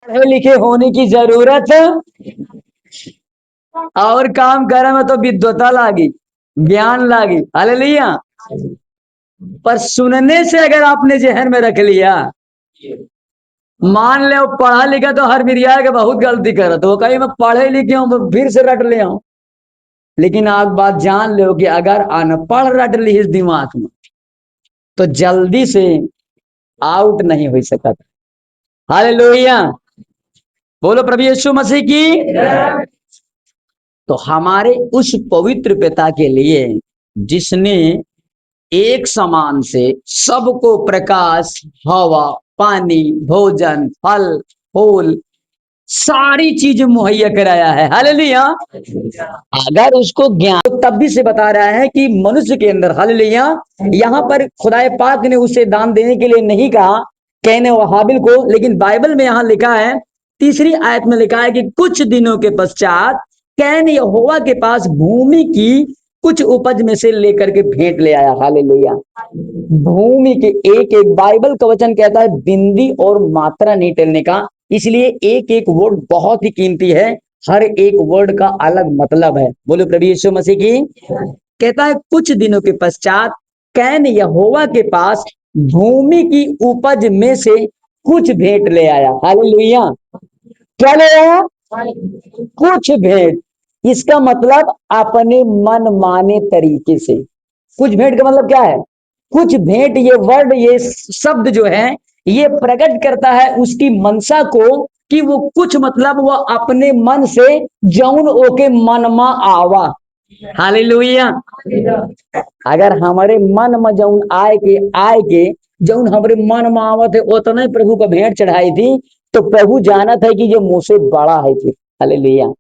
पढ़े लिखे होने की जरूरत और काम करे में तो विद्वता लागी, ज्ञान लागी। हालेलुया। पर सुनने से अगर आपने जहन में रख लिया, मान ले पढ़ा लिखा तो हर बिरिया के बहुत गलती करे, तो वो कहीं मैं पढ़े लिखे हूं फिर से रट ले आऊं। लेकिन आप बात जान लो कि अगर अनपढ़ रट ली इस दिमाग में तो जल्दी से आउट नहीं हो सकता। हालेलुया। बोलो प्रभु यीशु मसीह की। तो हमारे उस पवित्र पिता के लिए जिसने एक समान से सबको प्रकाश, हवा, पानी, भोजन, फल फूल सारी चीजें मुहैया कराया है। हालेलुया। अगर उसको ज्ञान तो तब भी से बता रहा है कि मनुष्य के अंदर, हालेलुया, यहाँ पर खुदाए पाक ने उसे दान देने के लिए नहीं कहा कहने और हाबिल को, लेकिन बाइबल में यहाँ लिखा है, तीसरी आयत में लिखा है कि कुछ दिनों के पश्चात कैन यहोवा के पास भूमि की कुछ उपज में से लेकर के भेंट ले आया। हालेलुया। भूमि के एक एक बाइबल का वचन कहता है बिंदी और मात्रा नहीं टेलने का, इसलिए एक एक वर्ड बहुत ही कीमती है, हर एक वर्ड का अलग मतलब है। बोलो प्रभु यीशु मसीह की। कहता है कुछ दिनों के पश्चात कैन यहोवा के पास भूमि की उपज में से कुछ भेंट ले आया। हालेलुया। क्या ले आया? कुछ भेंट। इसका मतलब अपने मन माने तरीके से। कुछ भेंट का मतलब क्या है? कुछ भेंट, ये वर्ड, ये शब्द जो है ये प्रकट करता है उसकी मनसा को कि वो कुछ मतलब वो अपने मन से जौन ओके मन में आवा। हालेलुया। अगर हमारे मन में जौन आए के जौन हमारे मन में आवत है उतना ही प्रभु का भेंट चढ़ाई थी, तो प्रभु जानत है कि ये मुझसे बड़ा है। फिर हालेलुया।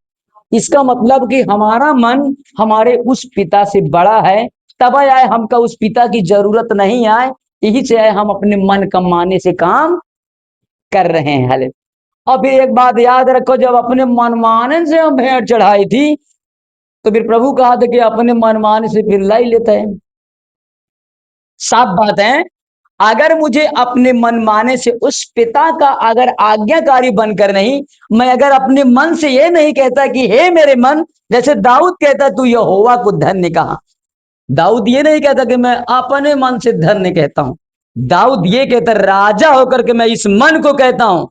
इसका मतलब कि हमारा मन हमारे उस पिता से बड़ा है, तब आए हमका उस पिता की जरूरत नहीं आए, यही से आए हम अपने मन कमाने से काम कर रहे हैं। हाले। और फिर एक बात याद रखो, जब अपने मनमाने से हम भेंट चढ़ाई थी तो फिर प्रभु कहा था कि अपने मनमाने से फिर लाई लेता है। साफ बात है, अगर मुझे अपने मनमाने से उस पिता का अगर आज्ञाकारी बनकर नहीं, मैं अगर अपने मन से ये नहीं कहता कि हे मेरे मन, जैसे दाऊद कहता तू यहोवा को धन्य कहा। दाऊद ये नहीं कहता कि मैं अपने मन से धन्य कहता हूं। दाऊद ये कहता राजा होकर के मैं इस मन को कहता हूं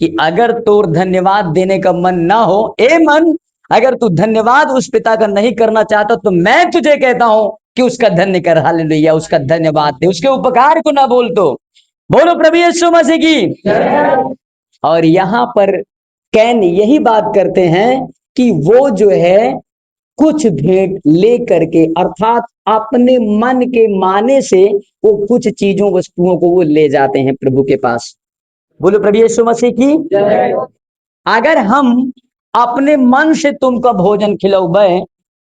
कि अगर तोर धन्यवाद देने का मन ना हो, ए मन, अगर तू धन्यवाद उस पिता का नहीं करना चाहता तो मैं तुझे कहता हूं कि उसका धन्य कर। हालेलुया। उसका धन्यवाद दे, उसके उपकार को ना बोल तो। बोलो प्रभु यीशु मसीह की। और यहां पर कैन यही बात करते हैं कि वो जो है कुछ भेंट ले करके, अर्थात अपने मन के माने से वो कुछ चीजों वस्तुओं को वो ले जाते हैं प्रभु के पास। बोलो प्रभु यीशु मसीह की। अगर हम अपने मन से तुमको भोजन खिलौबे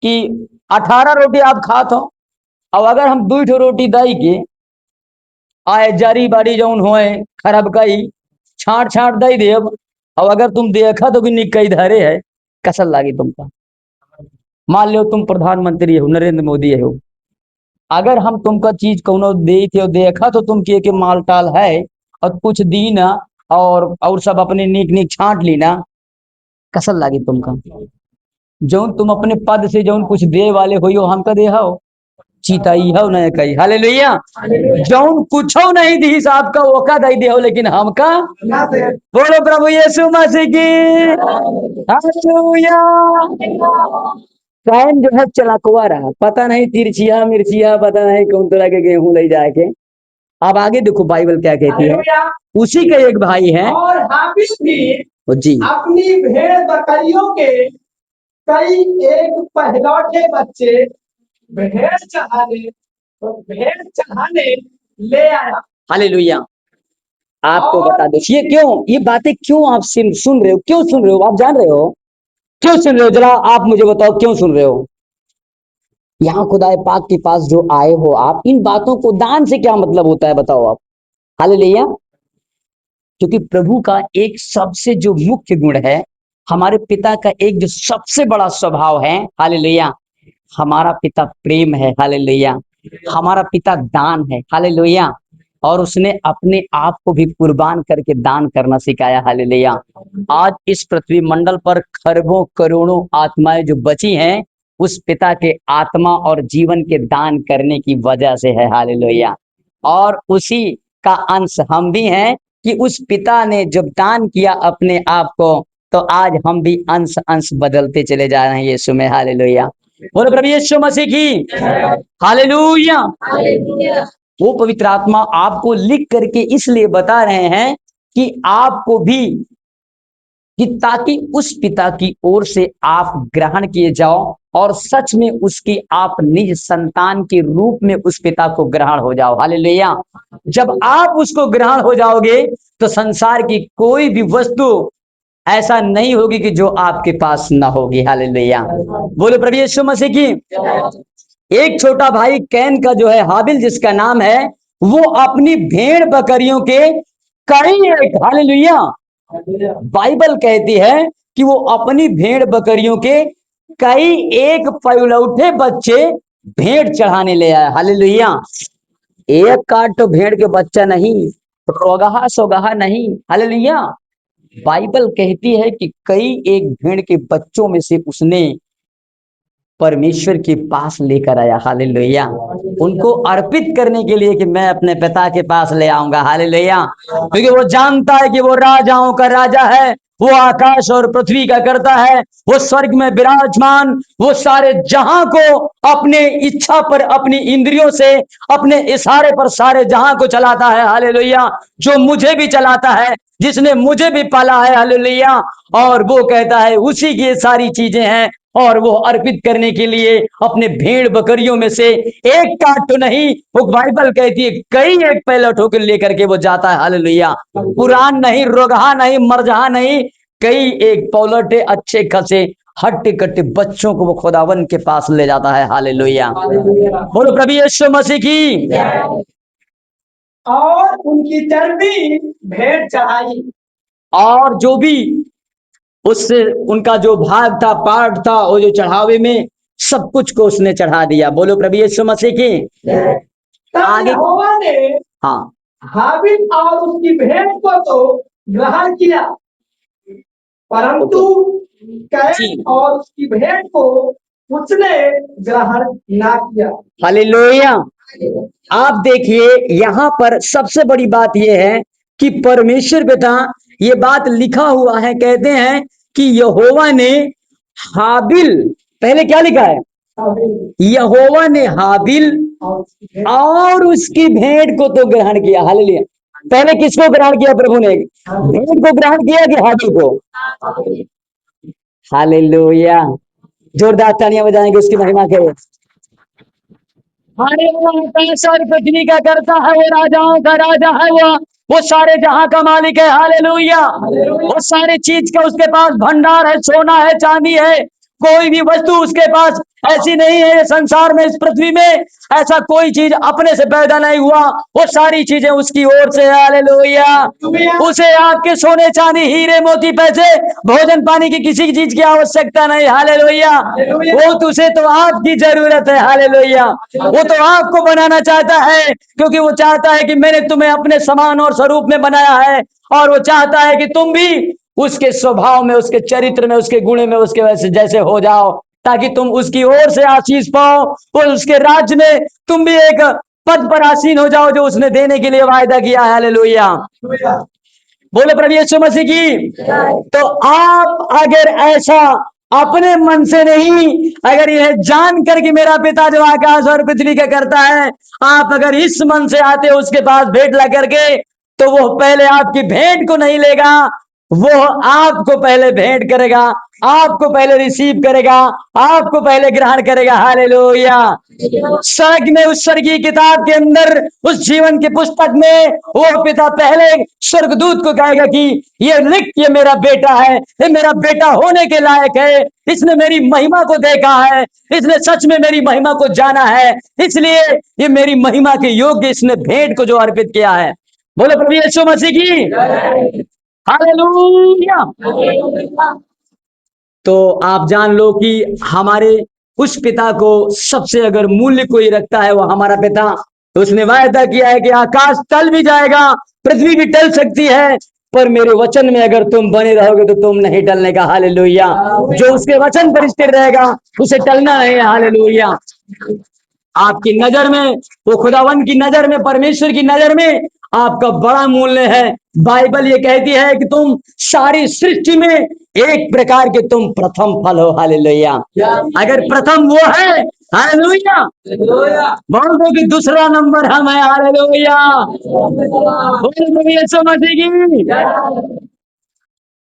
कि 18 रोटी आप खात हो, और अगर हम 2 रोटी दई के आए जरी बारी जौन होए खराब कई छाट छाट दई देव, और अगर तुम देखा तो कि निकई धरे है, कसल लागी तुमका। मान लो तुम प्रधानमंत्री हो, नरेंद्र मोदी हो, अगर हम तुमका चीज कोनो दे थे देखा तो तुम के माल टाल है और कुछ दी ना, और सब अपने नीक नीक छांट ली ना, कसल लागी तुमका। जौन तुम अपने पद से जौन कुछ दे वाले हो हमका दे हो चिताई हो न कही। हालेलुया। जौन कुछ नहीं दी हिसाब का ओका दई दे हो, लेकिन हमका बोलो प्रभु यीशु मसीह की। हालेलुया। कैन जो है चलाकुआ रहा, पता नहीं तिरछिया मिर्चिया, पता नहीं कौन तरह के गेहूं ले जाके। अब आगे देखो बाइबल क्या कहती है। उसी का एक भाई है और हाफिज भी जी अपनी भेड़ बकरियों के कई एक पहलौठे बच्चे भेड़ चढ़ाने ले आया। हालेलुया। आपको बता दो ये क्यों, ये बातें क्यों आप सुन रहे हो, क्यों सुन रहे हो, आप जान रहे हो क्यों सुन रहे हो? जरा आप मुझे बताओ क्यों सुन रहे हो? यहाँ खुदाए पाक के पास जो आए हो आप, इन बातों को दान से क्या मतलब होता है बताओ आप? हालेलुया। क्योंकि प्रभु का एक सबसे जो मुख्य गुण है, हमारे पिता का एक जो सबसे बड़ा स्वभाव है, हालेलुया, हमारा पिता प्रेम है। हालेलुया। हमारा पिता दान है। हालेलुया। और उसने अपने आप को भी कुर्बान करके दान करना सिखाया। हालेलुया। आज इस पृथ्वी मंडल पर खरबों करोड़ों आत्माएं जो बची हैं, उस पिता के आत्मा और जीवन के दान करने की वजह से है। हालेलुया। और उसी का अंश हम भी हैं कि उस पिता ने जब दान किया अपने आप को, तो आज हम भी अंश अंश बदलते चले जा रहे हैं यीशु में। हालेलुया। बोलो प्रभु यीशु मसीह की। हालेलुया। वो पवित्र आत्मा आपको लिख करके इसलिए बता रहे हैं कि आपको भी, कि ताकि उस पिता की ओर से आप ग्रहण किए जाओ और सच में उसकी आप निज संतान के रूप में उस पिता को ग्रहण हो जाओ। हालेलुया। जब आप उसको ग्रहण हो जाओगे तो संसार की कोई भी वस्तु ऐसा नहीं होगी कि जो आपके पास ना होगी। हालेलुया। बोलो प्रभु यीशु मसीह की। एक छोटा भाई कैन का जो है, हाबिल जिसका नाम है, वो अपनी भेड़ बकरियों के कई एक, हालेलुया, बाइबल कहती है कि वो अपनी भेड़ बकरियों के कई एक पलौठे बच्चे भेड़ चढ़ाने ले आया। हालेलुया। एक काट तो भेड़ के बच्चा नहीं, रोगाहा सोगाहा नहीं। हालेलुया। बाइबल कहती है कि कई एक भेड़ के बच्चों में से उसने परमेश्वर के पास लेकर आया। हालेलुया। उनको अर्पित करने के लिए कि मैं अपने पिता के पास ले आऊंगा। हालेलुया। क्योंकि वो जानता है कि वो राजाओं का राजा है, वो आकाश और पृथ्वी का करता है, वो स्वर्ग में विराजमान, वो सारे जहां को अपने इच्छा पर, अपनी इंद्रियों से, अपने इशारे पर सारे जहां को चलाता है। हालेलुया। जो मुझे भी चलाता है, जिसने मुझे भी पाला है। हालेलुया। और वो कहता है उसी की ये सारी चीजें हैं, और वो अर्पित करने के लिए अपने भेड़ बकरियों में से एक काट तो नहीं, वो बाइबल कहती है कई एक पहले ठोकर लेकर के वो जाता है। हालेलुया। पुरान नहीं, रोगहा नहीं, मरजहा नहीं, कई एक पौलटे अच्छे खासे हट्टे कट्टे बच्चों को वो खुदावन के पास ले जाता है। हालेलुया। बोलो प्रभु यीशु मसीह की। और उनकी चर्बी भेड़ चढ़ाई, और जो भी उससे उनका जो भाग था, पार्ट था, वो जो चढ़ावे में सब कुछ को उसने चढ़ा दिया। बोलो प्रभु यीशु मसीह की। तब आगे। यहोवा ने हाँ। हाबिल और उसकी भेड़ को तो ग्रहण किया, परंतु कैन और उसकी भेड़ को उसने ग्रहण ना किया। हालेलुया। आप देखिए यहां पर सबसे बड़ी बात यह है कि परमेश्वर पिता, ये बात लिखा हुआ है, कहते हैं कि यहोवा ने हाबिल, पहले क्या लिखा है, यहोवा ने हाबिल और उसकी भेड़ को तो ग्रहण किया। हालेलुया। पहले किसको ग्रहण किया प्रभु ने, भेड़ को ग्रहण किया कि हाबिल को। हालेलुया। जोरदार तालियां बजाएंगे उसकी महिमा के। हरे पैसा पृथ्वी का करता है, वो राजाओं का राजा है, वो सारे जहां का मालिक है। हालेलुया। वो सारे चीज का उसके पास भंडार है, सोना है, चांदी है, कोई भी वस्तु उसके पास ऐसी नहीं है संसार में, इस पृथ्वी में ऐसा कोई चीज अपने से पैदा नहीं हुआ, वो सारी चीजें उसकी ओर से। हालेलुया। उसे आपके सोने चांदी हीरे मोती पैसे भोजन पानी की किसी चीज की आवश्यकता नहीं। हालेलुया। वो तुझे तो आपकी जरूरत है। हालेलुया। वो तो आपको बनाना चाहता है, क्योंकि वो चाहता है कि मैंने तुम्हें अपने समान और स्वरूप में बनाया है, और वो चाहता है कि तुम भी उसके स्वभाव में, उसके चरित्र में, उसके गुण में उसके वैसे जैसे हो जाओ, ताकि तुम उसकी ओर से आशीष पाओ और उसके राज्य में तुम भी एक पद पर आसीन हो जाओ जो उसने देने के लिए वायदा किया है। हालेलुया। बोले प्रभु यीशु मसीह की। तो आप अगर ऐसा अपने मन से नहीं, अगर यह जानकर कि मेरा पिता जो आकाश और पृथ्वी का करता है, आप अगर इस मन से आते हो उसके पास भेंट ला करके, तो वो पहले आपकी भेंट को नहीं लेगा, वो आपको पहले भेंट करेगा, आपको पहले रिसीव करेगा, आपको पहले ग्रहण करेगा। हालेलुया। स्वर्ग में, उस स्वर्गीय किताब के अंदर, उस जीवन की पुस्तक में वो पिता पहले स्वर्गदूत को कहेगा कि ये लिख, ये मेरा बेटा है, ये मेरा बेटा होने के लायक है, इसने मेरी महिमा को देखा है, इसने सच में मेरी महिमा को जाना है, इसलिए ये मेरी महिमा के योग्य इसने भेंट को जो अर्पित किया है। बोलो प्रभु यीशु मसीह की। हालेलुया। तो आप जान लो कि हमारे उस पिता को सबसे अगर मूल्य कोई रखता है वो हमारा पिता, उसने वायदा किया है कि आकाश टल भी जाएगा, पृथ्वी भी टल सकती है, पर मेरे वचन में अगर तुम बने रहोगे तो तुम नहीं टलने का। हालेलुया। जो उसके वचन पर स्थिर रहेगा उसे टलना नहीं है। हालेलुया। आपकी नजर में, वो खुदावन की नजर में, परमेश्वर की नजर में आपका बड़ा मूल्य है। बाइबल ये कहती है कि तुम सारी सृष्टि में एक प्रकार के तुम प्रथम फल हो। हालेलुया। अगर प्रथम वो है, हालेलुया, बोल दो कि दूसरा नंबर हम है। हालेलुया। बोल दो यीशु मसीह की।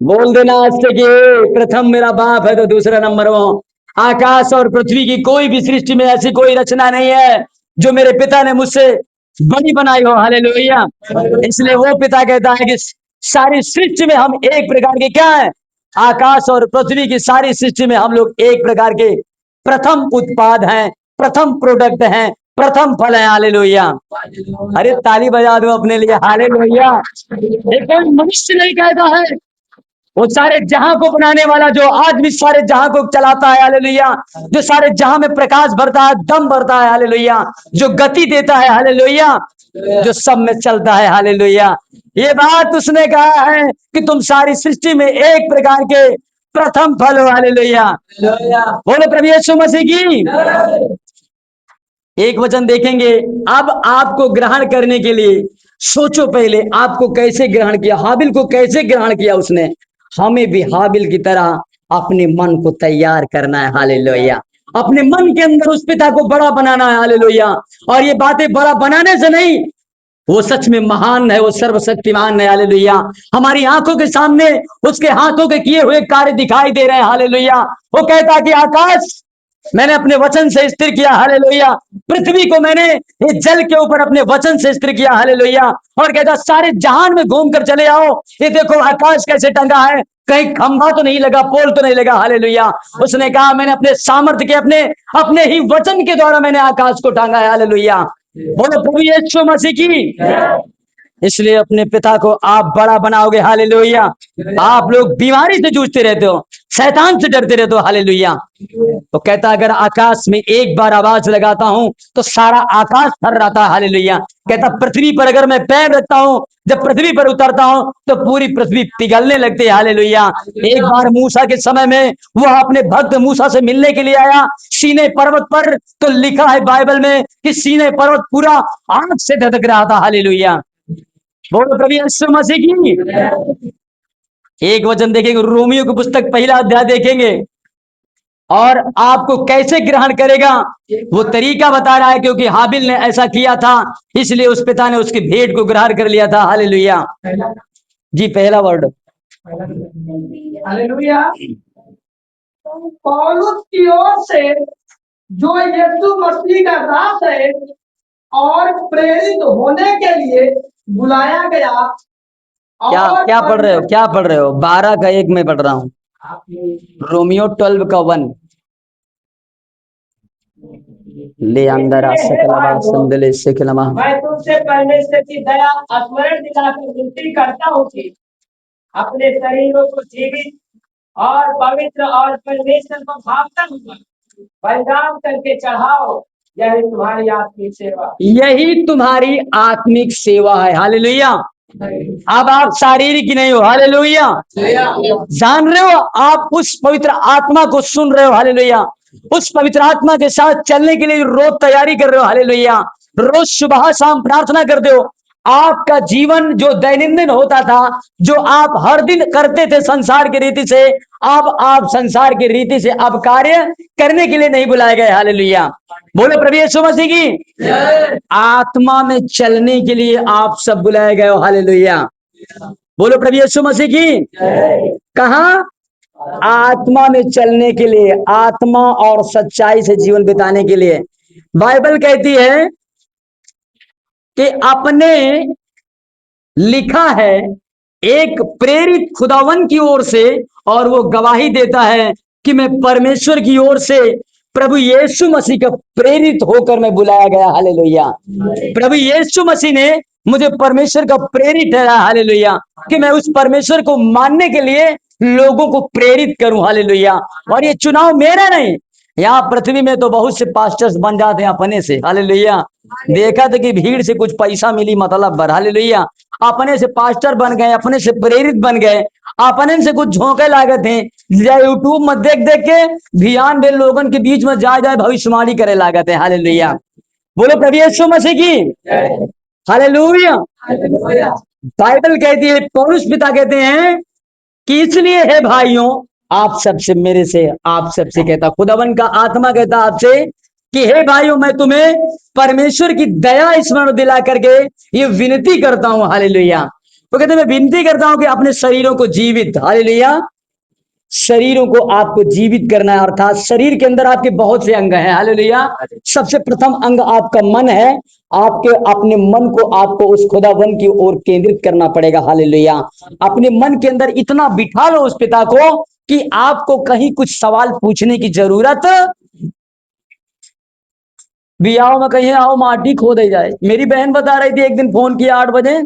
बोल देना आज से कि प्रथम मेरा बाप है तो दूसरा नंबर वो। आकाश और पृथ्वी की कोई भी सृष्टि में ऐसी कोई रचना नहीं है जो मेरे पिता ने मुझसे बड़ी बनाई हो। हालेलुया। इसलिए वो पिता कहता है कि सारी सृष्टि में हम एक प्रकार के क्या है, आकाश और पृथ्वी की सारी सृष्टि में हम लोग एक प्रकार के प्रथम उत्पाद हैं, प्रथम प्रोडक्ट हैं, प्रथम फल है। हालेलुया। अरे ताली बजा दो अपने लिए। हालेलुया। ये कोई मनुष्य नहीं कहता है, वो सारे जहां को बनाने वाला, जो आज भी सारे जहां को चलाता है। हालेलुया। जो सारे जहां में प्रकाश भरता है, दम भरता है। हालेलुया। जो गति देता है। हालेलुया। जो सब में चलता है। हालेलुया। ये बात उसने कहा है कि तुम सारी सृष्टि में एक प्रकार के प्रथम फल हो। हालेलुया। बोलो प्रभु यीशु मसीह की। एक वचन देखेंगे। अब आपको ग्रहण करने के लिए सोचो, पहले आपको कैसे ग्रहण किया, हाबिल को कैसे ग्रहण किया उसने। हमें भी हाबिल की तरह अपने मन को तैयार करना है। हालेलुया। अपने मन के अंदर उस पिता को बड़ा बनाना है। हालेलुया। और ये बातें बड़ा बनाने से नहीं, वो सच में महान है, वो सर्वशक्तिमान है। हालेलुया। हमारी आंखों के सामने उसके हाथों के किए हुए कार्य दिखाई दे रहे हैं। हालेलुया। वो कहता कि आकाश मैंने अपने वचन से स्थिर किया। हालेलुया। पृथ्वी को मैंने इस जल के ऊपर अपने वचन से स्थिर किया। हालेलुया। और कहता सारे जहान में घूम कर चले आओ, ये देखो आकाश कैसे टंगा है, कहीं खंभा तो नहीं लगा, पोल तो नहीं लगा। हालेलुया। उसने कहा मैंने अपने सामर्थ्य के, अपने अपने ही वचन के द्वारा मैंने आकाश को टांगा है। हालेलुया। बोलो प्रभु यीशु मसीह की। इसलिए अपने पिता को आप बड़ा बनाओगे। हालेलुया। आप लोग बीमारी से जूझते रहते हो, शैतान से डरते रहते हो। हालेलुया। तो कहता अगर आकाश में एक बार आवाज लगाता हूं तो सारा आकाश थर्राता है। हालेलुया। कहता पृथ्वी पर अगर मैं पैर रखता हूं, जब पृथ्वी पर उतरता हूं तो पूरी पृथ्वी पिघलने लगती है। हालेलुया। एक बार मूसा के समय में वह अपने भक्त मूसा से मिलने के लिए आया सीनै पर्वत पर, तो लिखा है बाइबल में कि सीनै पर्वत पूरा आग से धधक रहा था। हालेलुया। बोलो प्रभु यीशु मसीह की। एक वचन देखेंगे, रोमियो की पुस्तक पहला अध्याय देखेंगे, और आपको कैसे ग्रहण करेगा वो तरीका बता रहा है, क्योंकि हाबिल ने ऐसा किया था, इसलिए उस पिता ने उसकी भेंट को ग्रहण कर लिया था। हालेलुया। जी पहला वर्ड। हालेलुया। पौलुस की ओर से जो यीशु मसीह का दास है और प्रेरित होने के लिए बुलाया गया। क्या और क्या पढ़ रहे हो, क्या पढ़ रहे हो? 12 का 1 में पढ़ रहा हूं, रोमियो 12 का 1। ले अंदर आ सकलवा संदले सकलवा। मैं तुमसे परमेश्वर की दया स्मरण दिलाकर विनती करता हूँ कि अपने शरीरों को जीवित और पवित्र और परमेश्वर को भावता हुआ बलिदान करके चढ़ाओ, यही तुम्हारी आत्मिक सेवा, यही तुम्हारी आत्मिक सेवा है। हालेलुया। अब आप शारीरिक नहीं हो। हालेलुया। जान रहे हो, आप उस पवित्र आत्मा को सुन रहे हो। हालेलुया। उस पवित्र आत्मा के साथ चलने के लिए रोज तैयारी कर रहे हो। हालेलुया। रोज सुबह शाम प्रार्थना करते हो। आपका जीवन जो दैनंदिन होता था, जो आप हर दिन करते थे संसार की रीति से, अब आप संसार की रीति से अब कार्य करने के लिए नहीं बुलाए गए। हालेलुया। बोलो प्रभु यीशु मसीह की। आत्मा में चलने के लिए आप सब बुलाए गए हो। हालेलुया। बोलो प्रभु यीशु मसीह की। कहा? आत्मा में चलने के लिए, आत्मा और सच्चाई से जीवन बिताने के लिए। बाइबल कहती है कि अपने लिखा है एक प्रेरित खुदावन की ओर से, और वो गवाही देता है कि मैं परमेश्वर की ओर से प्रभु यीशु मसीह का प्रेरित होकर मैं बुलाया गया। हालेलुया। प्रभु यीशु मसीह ने मुझे परमेश्वर का प्रेरित है। हालेलुया। कि मैं उस परमेश्वर को मानने के लिए लोगों को प्रेरित करूं। हालेलुया। और ये चुनाव मेरा नहीं, यहाँ पृथ्वी में तो बहुत से पास्टर्स बन जाते हैं अपने से, हालेलुया। देखा था कि भीड़ से कुछ पैसा मिली मतलब भर, हालेलुया। अपने से पास्टर बन गए, अपने से प्रेरित बन गए, अपने से कुछ झोंके लागत हैं, यूट्यूब में देख देख के ध्यान दे लोगन के बीच में जाए जाए भविष्यवाणी करे लागत है, हालेलुया। बोलो प्रभु यीशु मसीह की हालेलुया। बाइबल कहती है, पौलुस पिता कहते हैं कि इसलिए है भाइयों, आप सबसे, मेरे से, आप सबसे कहता, खुदावन का आत्मा कहता आपसे कि हे भाइयों, मैं तुम्हें परमेश्वर की दया स्मरण दिला करके ये विनती करता हूं, हालेलुया। तो कहते हैं मैं विनती करता हूं कि अपने शरीरों को जीवित, हालेलुया, शरीरों को आपको जीवित करना है। अर्थात शरीर के अंदर आपके बहुत से अंग हैं, हालेलुया। सबसे प्रथम अंग आपका मन है। आपके अपने मन को आपको उस खुदावन की ओर केंद्रित करना पड़ेगा, हालेलुया। अपने मन के अंदर इतना बिठा लो उस पिता को कि आपको कहीं कुछ सवाल पूछने की जरूरत भी आओ, मैं कहीं आओ माटी खोदे जाए। मेरी बहन बता रही थी, एक दिन फोन किया 8 बजे,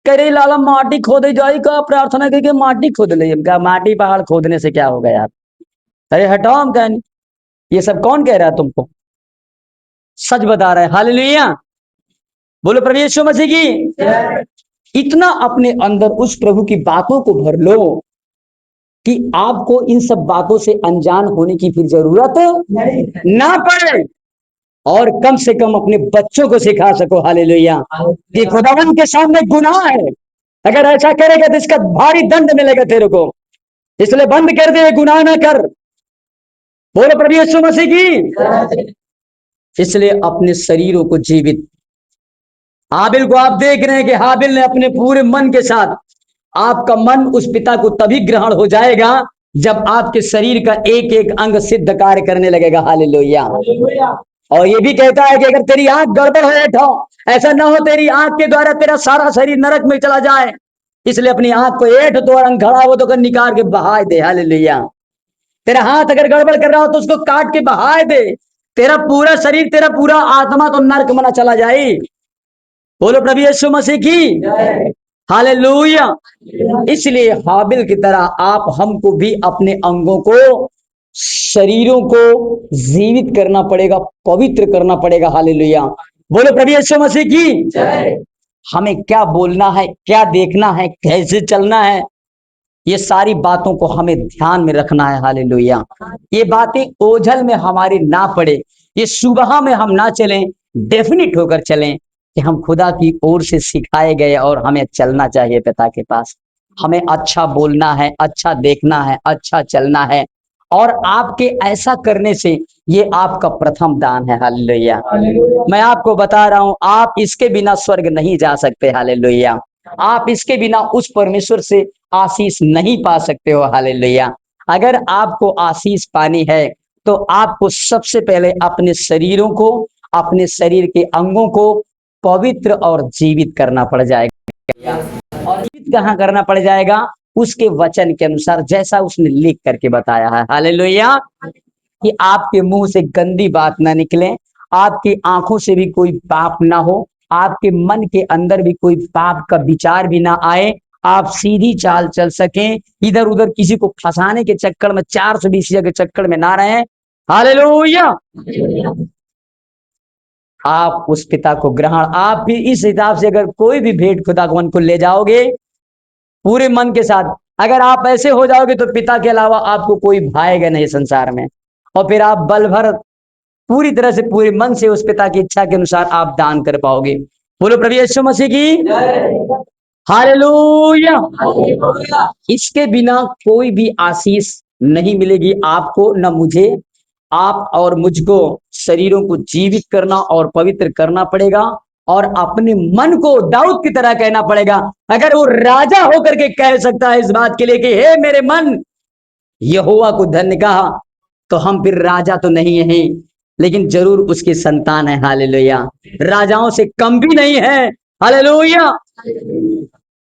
कह रही लाला माटी खोदे जाए का, प्रार्थना करके माटी खोद ले। माटी पहाड़ खोदने से क्या होगा यार, अरे हटाओ, हम कहें ये सब कौन कह रहा है तुमको, सच बता रहे हैं, हालेलुया। बोलो प्रभु यीशु मसीह की। इतना अपने अंदर उस प्रभु की बातों को भर लो कि आपको इन सब बातों से अनजान होने की फिर जरूरत ना पड़े, और कम से कम अपने बच्चों को सिखा सको, हालेलुया, कि खुदावन के सामने गुनाह है। अगर ऐसा करेगा तो इसका भारी दंड मिलेगा तेरे को, इसलिए बंद कर दे, गुनाह ना कर। बोलो प्रभु यीशु मसीह की। इसलिए अपने शरीरों को जीवित, हाबिल को आप देख रहे हैं कि हाबिल ने अपने पूरे मन के साथ, आपका मन उस पिता को तभी ग्रहण हो जाएगा जब आपके शरीर का एक एक अंग सिद्ध कार्य करने लगेगा, हालेलुया। और ये भी कहता है कि अगर तेरी आंख गड़बड़ हो, ऐसा ना हो तेरी आंख के द्वारा तेरा सारा शरीर नरक में चला जाए, इसलिए अपनी आंख को ऐठ तो और खड़ा हो तो कर निकाल के बहाए दे, हालेलुया। तेरा हाथ अगर गड़बड़ कर रहा हो तो उसको काट के बहाए दे, तेरा पूरा शरीर, तेरा पूरा आत्मा तो नरक में ना चला जाए। बोलो प्रभु यीशु मसीह की हालेलुया। इसलिए हाबिल की तरह आप हमको भी अपने अंगों को, शरीरों को जीवित करना पड़ेगा, पवित्र करना पड़ेगा, हालेलुया। बोलो प्रभु यीशु मसीह की। हमें क्या बोलना है, क्या देखना है, कैसे चलना है, ये सारी बातों को हमें ध्यान में रखना है, हालेलुया। ये बातें ओझल में हमारी ना पड़े, ये सुबह में हम ना चलें, डेफिनिट होकर चलें कि हम खुदा की ओर से सिखाए गए और हमें चलना चाहिए पिता के पास। हमें अच्छा बोलना है, अच्छा देखना है, अच्छा चलना है, और आपके ऐसा करने से ये आपका प्रथम दान है, हालेलुया। मैं आपको बता रहा हूं, आप इसके बिना स्वर्ग नहीं जा सकते, हालेलुया। आप इसके बिना उस परमेश्वर से आशीष नहीं पा सकते हो, हालेलुया। अगर आपको आशीष पानी है तो आपको सबसे पहले अपने शरीरों को, अपने शरीर के अंगों को पवित्र और जीवित करना पड़ जाएगा। और जीवित कहाँ करना पड़ जाएगा? उसके वचन के अनुसार, जैसा उसने लिख करके बताया है, हालेलुया। कि आपके मुंह से गंदी बात ना निकले, आपकी आंखों से भी कोई पाप ना हो, आपके मन के अंदर भी कोई पाप का विचार भी ना आए, आप सीधी चाल चल सकें, इधर उधर किसी को फंसाने के चक्कर में, 420 के चक्कर में ना रहें, हालेलुया। आप उस पिता को ग्रहण, आप भी इस हिसाब से अगर कोई भी भेंट खुदा को मन को ले जाओगे पूरे मन के साथ, अगर आप ऐसे हो जाओगे तो पिता के अलावा आपको कोई भाएगा नहीं संसार में, और फिर आप बल भर पूरी तरह से पूरे मन से उस पिता की इच्छा के अनुसार आप दान कर पाओगे। बोलो प्रभु यीशु मसीह की हालेलुया। इसके बिना कोई भी आशीष नहीं मिलेगी आपको, न मुझे। आप और मुझको शरीरों को जीवित करना और पवित्र करना पड़ेगा, और अपने मन को दाऊद की तरह कहना पड़ेगा। अगर वो राजा होकर के कह सकता है इस बात के लिए कि हे मेरे मन यहोवा को धन्य कहा, तो हम फिर राजा तो नहीं है, लेकिन जरूर उसकी संतान है, हालेलुया। राजाओं से कम भी नहीं है, हालेलुया,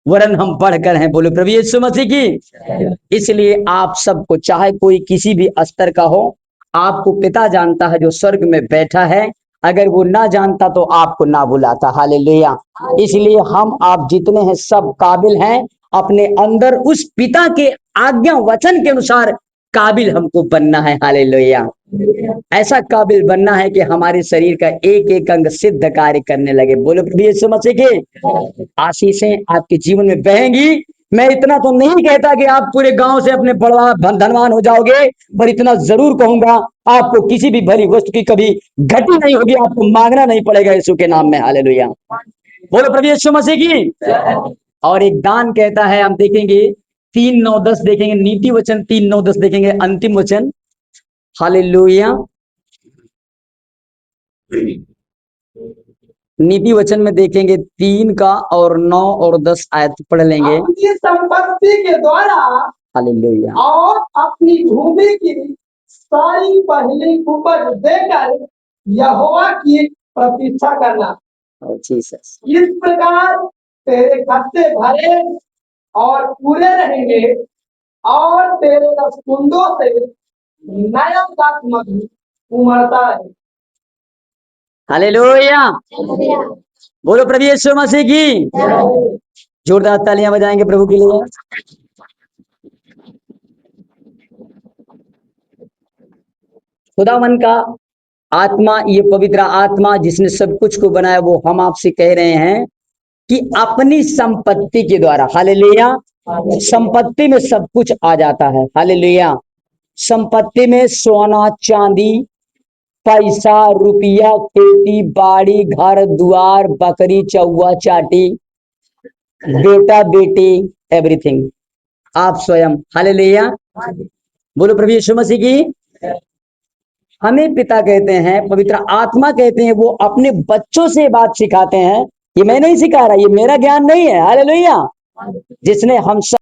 वरन हम बढ़कर हैं। बोलो प्रभु यीशु मसीह की। इसलिए आप सबको, चाहे कोई किसी भी स्तर का हो, आपको पिता जानता है जो स्वर्ग में बैठा है। अगर वो ना जानता तो आपको ना बुलाता, हालेलुया। इसलिए हम आप जितने हैं सब काबिल हैं अपने अंदर उस पिता के आज्ञा वचन के अनुसार काबिल हमको बनना है। हालेलुया। ऐसा काबिल बनना है कि हमारे शरीर का एक एक अंग सिद्ध कार्य करने लगे। बोलो प्रभु यीशु मसीह की आशीषें आपके जीवन में बहेंगी। मैं इतना तो नहीं कहता कि आप पूरे गांव से अपने बड़वा धनवान हो जाओगे, पर इतना जरूर कहूंगा आपको किसी भी भली वस्तु की कभी घटी नहीं होगी, आपको मांगना नहीं पड़ेगा यीशु के नाम में। हालेलुया। बोलो प्रभु यीशु मसीह की। और एक दान कहता है, हम देखेंगे 3:9-10 देखेंगे, नीति वचन 3:9-10 देखेंगे, अंतिम वचन। हालेलुया। नीति वचन में देखेंगे 3 का और 9 और 10 आयत पढ़ लेंगे। अपनी संपत्ति के द्वारा हालेलुया। और अपनी भूमि की सारी पहली उपज देकर यहोवा की प्रतिष्ठा करना। जीसस। इस प्रकार तेरे खत्ते भरे और पूरे रहेंगे और तेरे रसकुंडों से नया दाखमधु उमड़ता रहे। हालेलुया। बोलो प्रभु यीशु मसीह की। जोरदार तालियां बजाएंगे प्रभु के लिए। खुदावन का आत्मा, ये पवित्र आत्मा जिसने सब कुछ को बनाया, वो हम आपसे कह रहे हैं कि अपनी संपत्ति के द्वारा, हालेलुया, संपत्ति में सब कुछ आ जाता है। हालेलुया। संपत्ति में सोना चांदी, पैसा रुपया, खेती बाड़ी, घर द्वार, बकरी चौवा चाटी, बेटा बेटी, एवरीथिंग, आप स्वयं। हालेलुया। बोलो प्रभु यीशु मसीह की। हमें पिता कहते हैं, पवित्र आत्मा कहते हैं, वो अपने बच्चों से बात सिखाते हैं। ये मैं नहीं सिखा रहा, ये मेरा ज्ञान नहीं है। हालेलुया। जिसने हम सब